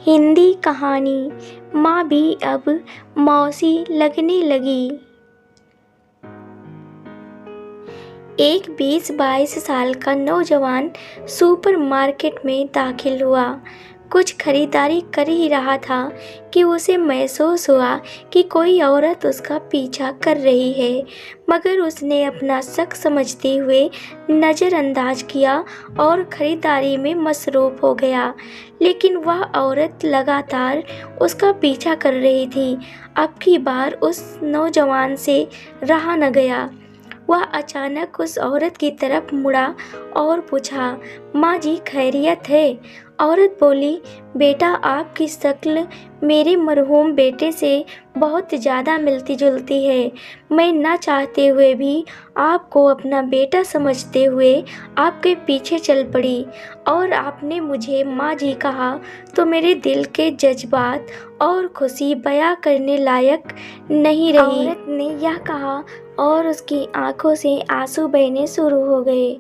हिंदी कहानी माँ भी अब मौसी लगने लगी। एक 20-22 साल का नौजवान सुपरमार्केट में दाखिल हुआ। कुछ खरीदारी कर ही रहा था कि उसे महसूस हुआ कि कोई औरत उसका पीछा कर रही है, मगर उसने अपना शक समझते हुए नज़रअंदाज किया और खरीदारी में मसरूफ़ हो गया। लेकिन वह औरत लगातार उसका पीछा कर रही थी। अब की बार उस नौजवान से रहा न गया। वह अचानक उस औरत की तरफ मुड़ा और पूछा, माँ जी खैरियत है? औरत बोली, बेटा आपकी शक्ल मेरे मरहूम बेटे से बहुत ज़्यादा मिलती जुलती है। मैं ना चाहते हुए भी आपको अपना बेटा समझते हुए आपके पीछे चल पड़ी और आपने मुझे माँ जी कहा तो मेरे दिल के जज्बात और खुशी बयां करने लायक नहीं रही। औरत ने यह कहा और उसकी आंखों से आंसू बहने शुरू हो गए।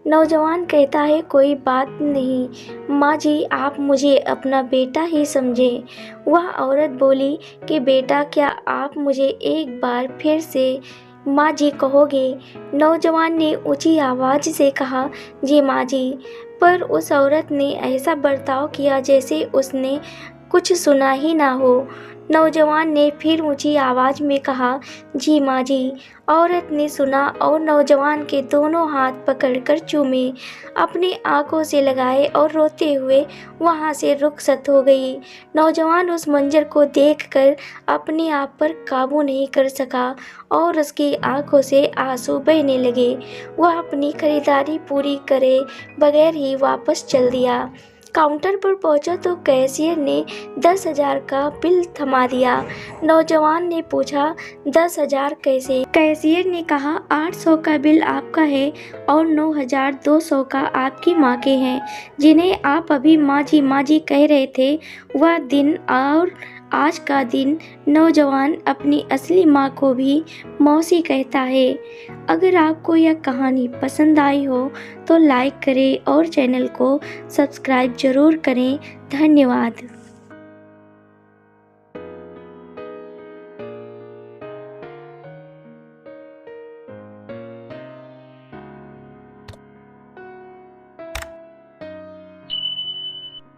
नौजवान कहता है, कोई बात नहीं माँ जी, आप मुझे अपना बेटा ही समझें। वह औरत बोली कि बेटा क्या आप मुझे एक बार फिर से माँ जी कहोगे? नौजवान ने ऊंची आवाज़ से कहा, जी माँ जी। पर उस औरत ने ऐसा बर्ताव किया जैसे उसने कुछ सुना ही ना हो। नौजवान ने फिर ऊंची आवाज़ में कहा, जी माँ जी। औरत ने सुना और नौजवान के दोनों हाथ पकड़कर चूमे, अपनी आंखों से लगाए और रोते हुए वहां से रुखसत हो गई। नौजवान उस मंजर को देखकर अपने आप पर काबू नहीं कर सका और उसकी आंखों से आंसू बहने लगे। वह अपनी खरीदारी पूरी करे बगैर ही वापस चल दिया। काउंटर पर पहुंचा तो कैशियर ने 10,000 का बिल थमा दिया। नौजवान ने पूछा, 10,000 कैसे? कैशियर ने कहा, 800 का बिल आपका है और 9,200 का आपकी माँ के हैं, जिन्हें आप अभी माँ जी कह रहे थे। वह दिन और आज का दिन नौजवान अपनी असली माँ को भी मौसी कहता है। अगर आपको यह कहानी पसंद आई हो तो लाइक करें और चैनल को सब्सक्राइब जरूर करें। धन्यवाद।